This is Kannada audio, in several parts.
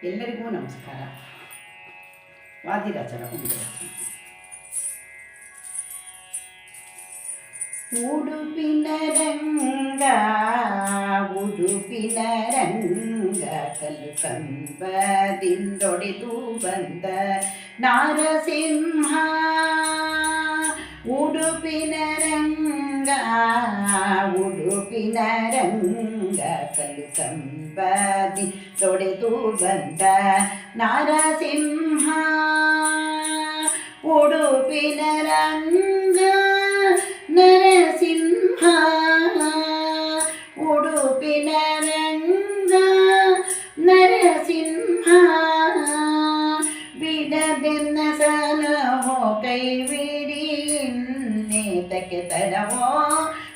ಎಲ್ಲರಿಗೂ ನಮಸ್ಕಾರ. ವಾದಿರಾಜರ ಉಂಟು ಉಡುಪಿನ ರಂಗ ಉಡುಪಿನ ರಂಗ ಕಲ್ಲು ಕಂಬದಿಂದೊಡೆದು ಬಂದ ನಾರಸಿಂಹ. ಉಡುಪಿನ ರಂಗ ಉಡುಪಿನ ರಂಗ ಕಲ್ಲು ಕಂಬದಿಂದೊಡೆದು ಬಂದ ನಾರಸಿಂಹ. ಉಡುಪಿನ ರಂಗ ನರಸಿಂಹ. ಉಡುಪಿನ ರಂಗ ನರಸಿಂಹ. ಬಿಡದೆನ್ನ ಸಲಹೋ ಕೈ ಬಿಡಿ ಇನ್ನೇತಕ್ಕೆ ತಡವೋ.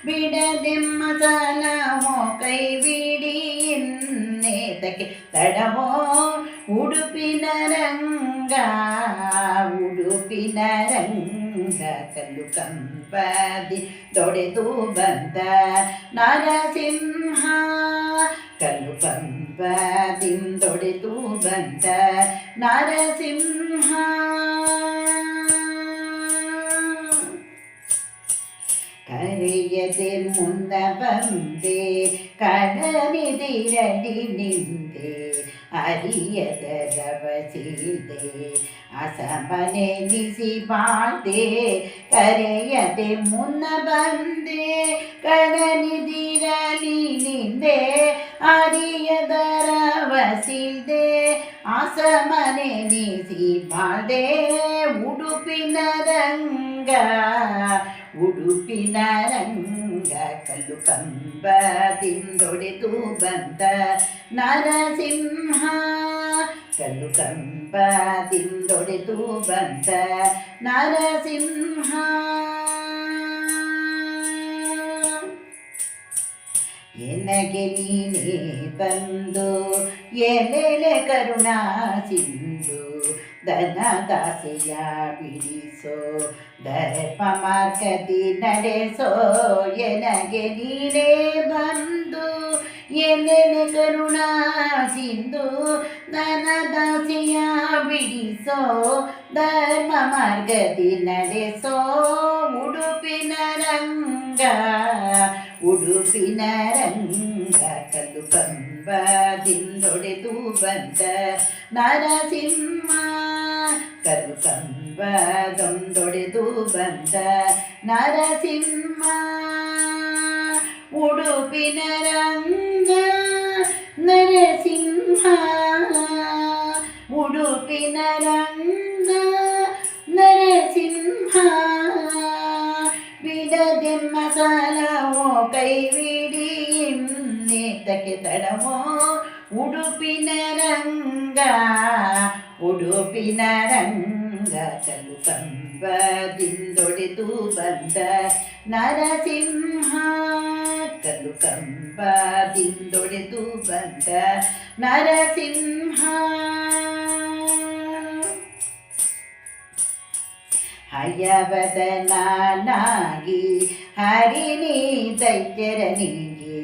ಬಿಡದೆಮ್ಮ ಸಲಹೋ ಕೈ ಬಿಡಿ ಇನ್ನೇತಕ್ಕೆ ತಡವೋ. ಉಡುಪಿನ ರಂಗ ಉಡುಪಿನ ರಂಗ ಕಲ್ಲು ಕಂಬದಿಂದೊಡೆದು ಬಂದ ನರಸಿಂಹ. ಕಲ್ಲು ಕಂಬದಿಂದೊಡೆದು ಬಂದ ನರಸಿಂಹ. ಕರೆಯದೆ ಮುನ್ನ ಬಂದೆ ಕಡಲಿದಿರಲಿ ನಿಂದೆ. ಅರಿಯದ ರವಸಿದೆ ಅಸಮನೆನಿಸಿ ಬಾಳ್ದೆ. ಕರೆಯದೆ ಮುನ್ನ ಬಂದೆ ಕಡಲಿದಿರಲಿ ನಿಂದೆ. ಅರಿಯದ ರವಸಿದೆ ಅಸಮನೆನಿಸಿ ಬಾಳ್ದೆ. ಉಡುಪಿನ ರಂಗ ಉಡುಪಿನ ರಂಗ ಕಲ್ಲು ಕಂಬದಿಂದೊಡೆದು ಬಂದ ನರಸಿಂಹ. ಕಲ್ಲು ಕಂಬದಿಂದೊಡೆದು ಬಂದ ನರಸಿಂಹ. ಎನಗೆ ನೀನೇ ಬಂದು ಎಲೆಲೆ ಕರುಣಾ ಸಿಂಧು. ದನ ದಾಸೆಯ ಬಿಡಿಸೋ ದರ್ಪ ಮಾರ್ಗದಿ ನಡೆಸೋ. ಎನಗೆ ನೀನೇ ಬಂದು ಎಲೆಲೆ ಕರುಣಾ ಸಿಂಧು. ದನ ದಾಸೆಯ ಬಿಡಿಸೋ ಧರ್ಮ ಮಾರ್ಗದಿ ನಡೆಸೋ. ಉಡುಪಿನ ರಂಗ ಉಡುಪಿನ ರಂಗ ಕಲ್ಲು ಕಂಬದಿಂದೊಡೆದು ಬಂದ ನರಸಿಂಹ. ಕಲ್ಲು ಕಂಬದೊಂದೊಡೆದು ಬಂದ ನರಸಿಂಹ. ಉಡುಪಿನ ರಂಗ ನರಸಿಂಹ. ಉಡುಪಿನ ರಂಗ ನರಸಿಂಹ. ಬಿಡದೆಮ್ಮ ಸಲಹೋ ಕೈ ಬಿಡಿ ಇನ್ನೇತಕ್ಕೆ ತಡವೋ. ಉಡುಪಿನ ರಂಗ ಉಡುಪಿನ ರಂಗ ಕಲ್ಲು ಕಂಬದಿಂದೊಡೆದು ಬಂದ ನರಸಿಂಹ. ಕಲ್ಲು ಕಂಬದಿಂದೊಡೆದು ಬಂದ ನರಸಿಂಹ. ಹಯವದನಾಗಿ ಹರಿಣಿ ದೈತ್ಯರ ನೀಗಿ.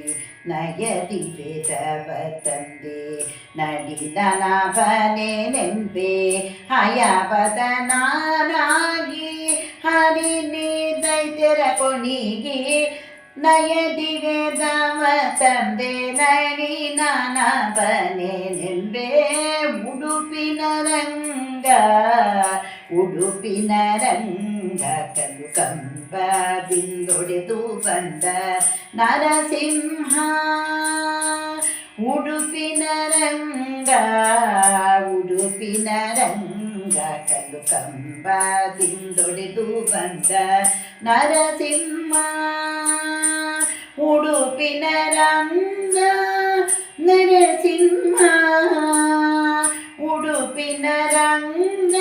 ನಯದಿ ವೇದವ ತಂದೆ ನಡಿದನಾಭನೆ ನೆಂಪೆ. ಹಯವದನಾಗಿ ಹರಿಣಿ ದೈತ್ಯರ ಕೊಣಿಗಿ. ನಯದಿ ವೇದವ ತಂದೆ ನಡಿದನಾಭನೆ ನೆಂಪೆ. ಉಡುಪಿನ ರಂಗ ಉಡುಪಿನ ರಂಗ ಕಲ್ಲು ಕಂಬದಿಂದೊಡೆದು ಬಂದ ನರಸಿಂಹ. ಉಡುಪಿನ ರಂಗ ಉಡುಪಿನ ರಂಗ ಕಲ್ಲು ಕಂಬದಿಂದೊಡೆದು ಬಂದ ನರಸಿಂಹ. ಉಡುಪಿನ ರಂಗ ನರಸಿಂಹ. ಉಡುಪಿನ ರಂಗ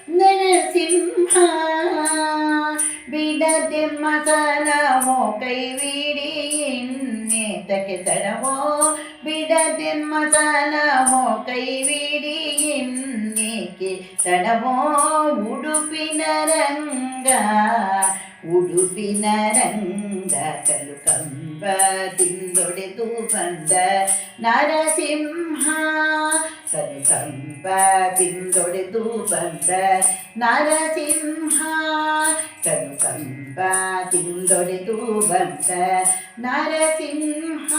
ನರಸಿಂಹ. ಬಿಡದೆಮ್ಮ ಸಲಹೋ ಕೈ ಬಿಡಿ ಇನ್ನೇತಕ್ಕೆ ತಡವೋ. ಬಿಡದೆಮ್ಮ ಸಲಹೋ ಕೈ ಬಿಡಿ ಇನ್ನೇಕೆ ತಡವೋ. ಉಡುಪಿನ ರಂಗ ಉಡುಪಿನ ರಂಗ ಕಲ್ಲು ಕಂಬದಿಂದೊಡೆದು ಬಂದ ನರಸಿಂಹ. ಕಲ್ಲು ಸಂಪದಿಂದೊಡೆದು ಬಂದ ನರಸಿಂಹ ಕನು ಸಂಪದಿಂದೊಡೆದು ಬಂದ ನರಸಿಂಹ